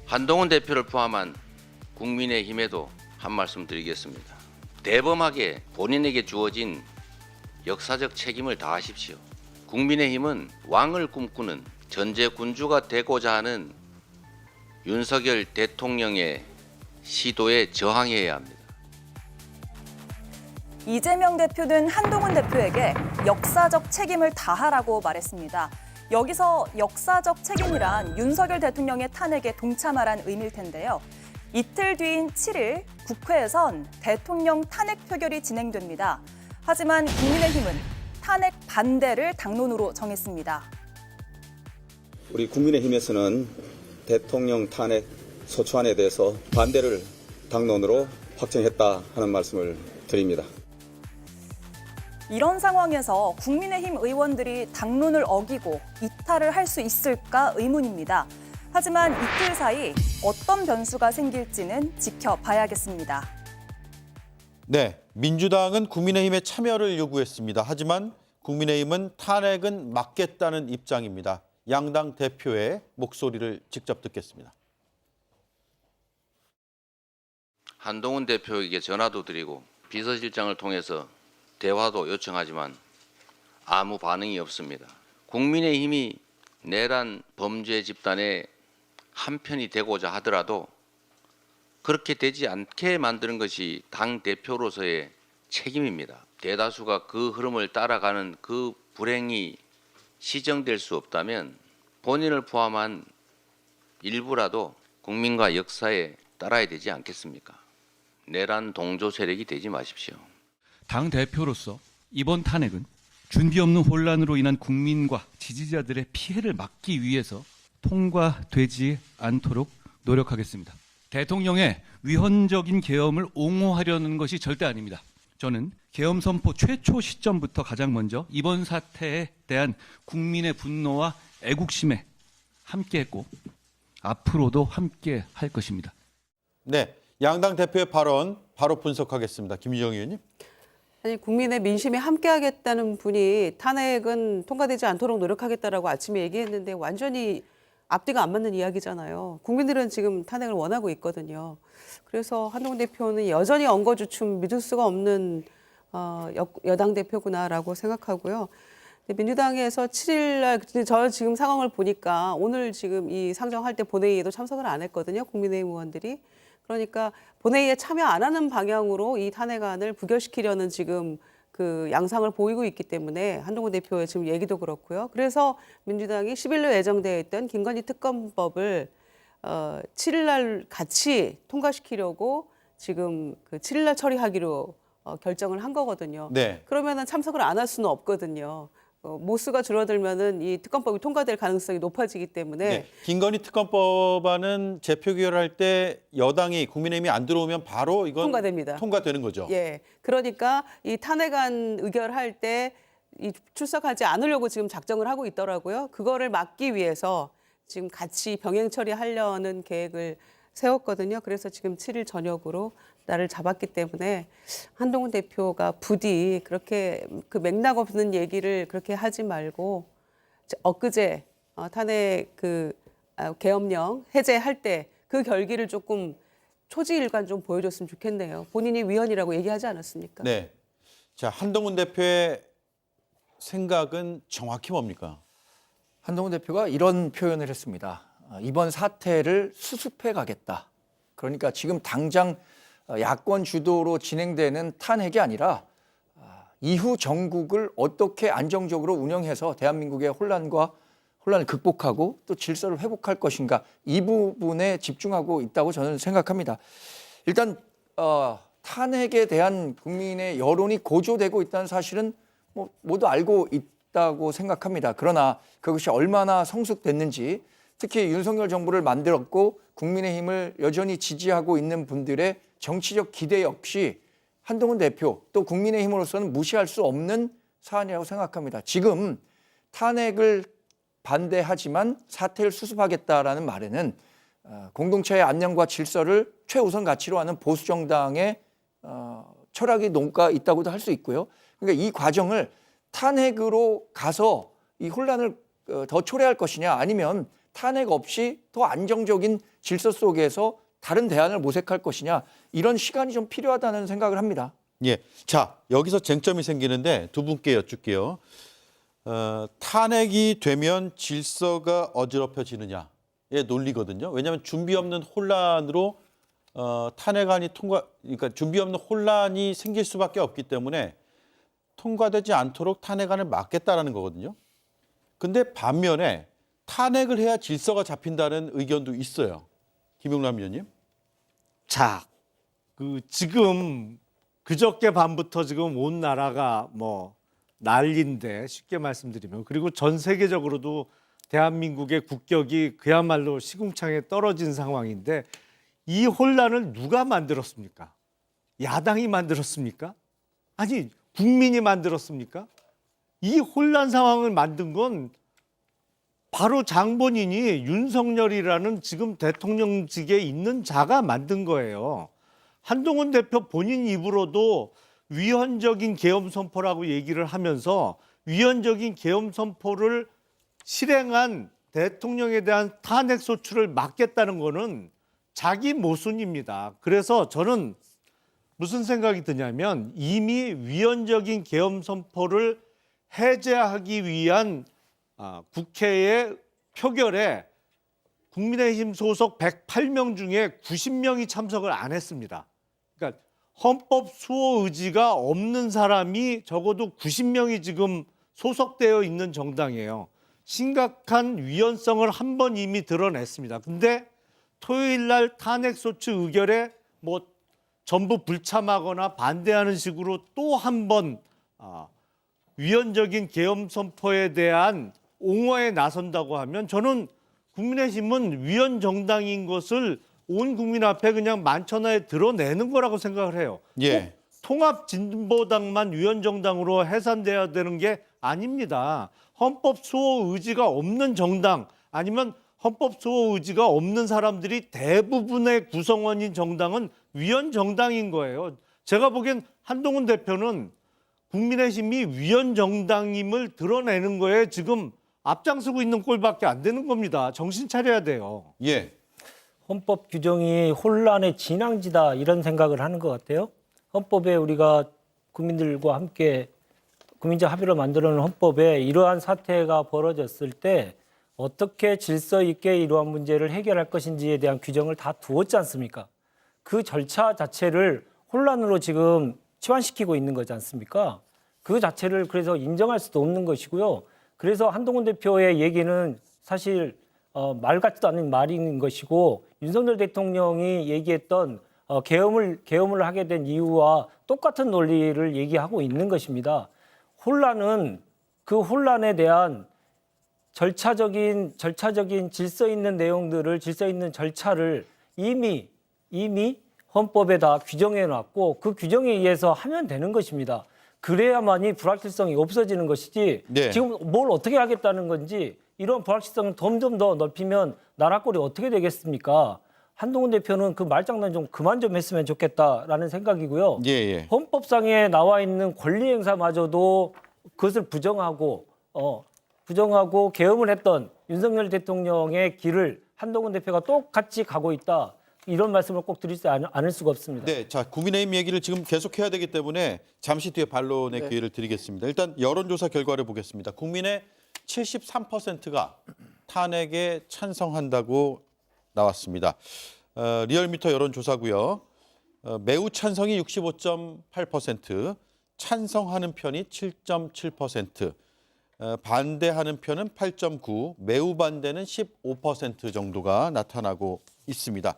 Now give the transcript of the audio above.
한동훈 대표를 포함한 국민의힘에도 한 말씀 드리겠습니다. 대범하게 본인에게 주어진 역사적 책임을 다하십시오. 국민의힘은 왕을 꿈꾸는 전제군주가 되고자 하는 윤석열 대통령의 시도에 저항해야 합니다. 이재명 대표는 한동훈 대표에게 역사적 책임을 다하라고 말했습니다. 여기서 역사적 책임이란 윤석열 대통령의 탄핵에 동참하란 의미일 텐데요. 이틀 뒤인 7일 국회에선 대통령 탄핵 표결이 진행됩니다. 하지만 국민의힘은 탄핵 반대를 당론으로 정했습니다. 우리 국민의힘에서는 대통령 탄핵 소추안에 대해서 반대를 당론으로 확정했다 하는 말씀을 드립니다. 이런 상황에서 국민의힘 의원들이 당론을 어기고 이탈을 할 수 있을까 의문입니다. 하지만 이틀 사이 어떤 변수가 생길지는 지켜봐야겠습니다. 네, 민주당은 국민의힘의 참여를 요구했습니다. 하지만 국민의힘은 탄핵은 막겠다는 입장입니다. 양당 대표의 목소리를 직접 듣겠습니다. 한동훈 대표에게 전화도 드리고 비서실장을 통해서 대화도 요청하지만 아무 반응이 없습니다. 국민의힘이 내란 범죄 집단의 한편이 되고자 하더라도 그렇게 되지 않게 만드는 것이 당 대표로서의 책임입니다. 대다수가 그 흐름을 따라가는 그 불행이 시정될 수 없다면 본인을 포함한 일부라도 국민과 역사에 따라야 되지 않겠습니까? 내란 동조 세력이 되지 마십시오. 당 대표로서 이번 탄핵은 준비 없는 혼란으로 인한 국민과 지지자들의 피해를 막기 위해서 통과되지 않도록 노력하겠습니다. 대통령의 위헌적인 계엄을 옹호하려는 것이 절대 아닙니다. 저는 계엄 선포 최초 시점부터 가장 먼저 이번 사태에 대한 국민의 분노와 애국심에 함께했고 앞으로도 함께할 것입니다. 네, 양당 대표의 발언 바로 분석하겠습니다. 김유정 의원님. 아니, 국민의 민심에 함께하겠다는 분이 탄핵은 통과되지 않도록 노력하겠다라고 아침에 얘기했는데 완전히 앞뒤가 안 맞는 이야기잖아요. 국민들은 지금 탄핵을 원하고 있거든요. 그래서 한동훈 대표는 여전히 엉거주춤 믿을 수가 없는 여당 대표구나라고 생각하고요. 민주당에서 7일 날 저 지금 상황을 보니까 오늘 지금 이 상정할 때 본회의에도 참석을 안 했거든요. 국민의힘 의원들이. 그러니까 본회의에 참여 안 하는 방향으로 이 탄핵안을 부결시키려는 지금 그 양상을 보이고 있기 때문에 한동훈 대표의 지금 얘기도 그렇고요. 그래서 민주당이 10일로 예정되어 있던 김건희 특검법을 7일 날 같이 통과시키려고 지금 그 7일 날 처리하기로 결정을 한 거거든요. 네. 그러면은 참석을 안 할 수는 없거든요. 모수가 줄어들면은 이 특검법이 통과될 가능성이 높아지기 때문에 네, 김건희 특검법안은 제표결할 때 여당이 국민의힘이 안 들어오면 바로 이건 통과됩니다. 통과되는 거죠. 예, 그러니까 이 탄핵안 의결할 때 이 출석하지 않으려고 지금 작정을 하고 있더라고요. 그거를 막기 위해서 지금 같이 병행 처리하려는 계획을 세웠거든요. 그래서 지금 7일 저녁으로 날을 잡았기 때문에 한동훈 대표가 부디 그렇게 그 맥락 없는 얘기를 그렇게 하지 말고 엊그제 탄핵 계엄령 해제할 때 그 결기를 조금 초지일관 좀 보여줬으면 좋겠네요. 본인이 위헌이라고 얘기하지 않았습니까? 네. 자, 한동훈 대표의 생각은 정확히 뭡니까? 한동훈 대표가 이런 표현을 했습니다. 이번 사태를 수습해 가겠다. 그러니까 지금 당장 야권 주도로 진행되는 탄핵이 아니라 이후 정국을 어떻게 안정적으로 운영해서 대한민국의 혼란을 극복하고 또 질서를 회복할 것인가, 이 부분에 집중하고 있다고 저는 생각합니다. 일단 탄핵에 대한 국민의 여론이 고조되고 있다는 사실은 모두 알고 있다고 생각합니다. 그러나 그것이 얼마나 성숙됐는지, 특히 윤석열 정부를 만들었고 국민의힘을 여전히 지지하고 있는 분들의 정치적 기대 역시 한동훈 대표 또 국민의힘으로서는 무시할 수 없는 사안이라고 생각합니다. 지금 탄핵을 반대하지만 사태를 수습하겠다라는 말에는 공동체의 안녕과 질서를 최우선 가치로 하는 보수 정당의 철학이 녹아 있다고도 할 수 있고요. 그러니까 이 과정을 탄핵으로 가서 이 혼란을 더 초래할 것이냐, 아니면 탄핵 없이 더 안정적인 질서 속에서 다른 대안을 모색할 것이냐 이런 시간이 좀 필요하다는 생각을 합니다. 예. 자, 여기서 쟁점이 생기는데 두 분께 여쭙게요. 탄핵이 되면 질서가 어지럽혀지느냐의 논리거든요. 왜냐하면 준비 없는 혼란으로 탄핵안이 그러니까 준비 없는 혼란이 생길 수밖에 없기 때문에 통과되지 않도록 탄핵안을 막겠다라는 거거든요. 근데 반면에 탄핵을 해야 질서가 잡힌다는 의견도 있어요. 김용남 의원님. 자, 지금 그저께 밤부터 지금 온 나라가 뭐 난리인데 쉽게 말씀드리면 그리고 전 세계적으로도 대한민국의 국격이 그야말로 시궁창에 떨어진 상황인데 이 혼란을 누가 만들었습니까? 야당이 만들었습니까? 아니, 국민이 만들었습니까? 이 혼란 상황을 만든 건 바로 장본인이 윤석열이라는 지금 대통령직에 있는 자가 만든 거예요. 한동훈 대표 본인 입으로도 위헌적인 계엄 선포라고 얘기를 하면서 위헌적인 계엄 선포를 실행한 대통령에 대한 탄핵 소추를 막겠다는 거는 자기 모순입니다. 그래서 저는 무슨 생각이 드냐면 이미 위헌적인 계엄 선포를 해제하기 위한 국회의 표결에 국민의힘 소속 108명 중에 90명이 참석을 안 했습니다. 그러니까 헌법 수호 의지가 없는 사람이 적어도 90명이 지금 소속되어 있는 정당이에요. 심각한 위헌성을 한 번 이미 드러냈습니다. 근데 토요일 날 탄핵 소추 의결에 뭐 전부 불참하거나 반대하는 식으로 또 한 번 위헌적인 계엄 선포에 대한 옹호에 나선다고 하면 저는 국민의힘은 위헌 정당인 것을 온 국민 앞에 그냥 만천하에 드러내는 거라고 생각을 해요. 예. 통합진보당만 위헌 정당으로 해산돼야 되는 게 아닙니다. 헌법 수호 의지가 없는 정당 아니면 헌법 수호 의지가 없는 사람들이 대부분의 구성원인 정당은 위헌 정당인 거예요. 제가 보기엔 한동훈 대표는 국민의힘이 위헌 정당임을 드러내는 거에 지금 앞장서고 있는 꼴밖에 안 되는 겁니다. 정신 차려야 돼요. 예. 헌법 규정이 혼란의 진앙지다 이런 생각을 하는 것 같아요. 헌법에 우리가 국민들과 함께 국민적 합의로 만들어놓은 헌법에 이러한 사태가 벌어졌을 때 어떻게 질서 있게 이러한 문제를 해결할 것인지에 대한 규정을 다 두었지 않습니까? 그 절차 자체를 혼란으로 지금 치환시키고 있는 거지 않습니까? 그 자체를 그래서 인정할 수도 없는 것이고요. 그래서 한동훈 대표의 얘기는 사실 말 같지도 않은 말인 것이고 윤석열 대통령이 얘기했던 계엄을 하게 된 이유와 똑같은 논리를 얘기하고 있는 것입니다. 혼란은 그 혼란에 대한 절차적인 질서 있는 내용들을 질서 있는 절차를 이미 헌법에 다 규정해 놨고 그 규정에 의해서 하면 되는 것입니다. 그래야만이 불확실성이 없어지는 것이지 네. 지금 뭘 어떻게 하겠다는 건지 이런 불확실성을 점점 더 넓히면 나라 꼴이 어떻게 되겠습니까? 한동훈 대표는 그 말장난 좀 그만 좀 했으면 좋겠다라는 생각이고요. 예. 헌법상에 나와 있는 권리 행사마저도 그것을 부정하고 계엄을 했던 윤석열 대통령의 길을 한동훈 대표가 똑같이 가고 있다. 이런 말씀을 꼭 드리지 않을 수가 없습니다. 네, 자 국민의힘 얘기를 지금 계속해야 되기 때문에 잠시 뒤에 반론의 기회를 드리겠습니다. 일단 여론조사 결과를 보겠습니다. 국민의 73%가 탄핵에 찬성한다고 나왔습니다. 리얼미터 여론조사고요. 매우 찬성이 65.8%, 찬성하는 편이 7.7%, 반대하는 편은 8.9%, 매우 반대는 15% 정도가 나타나고 있습니다.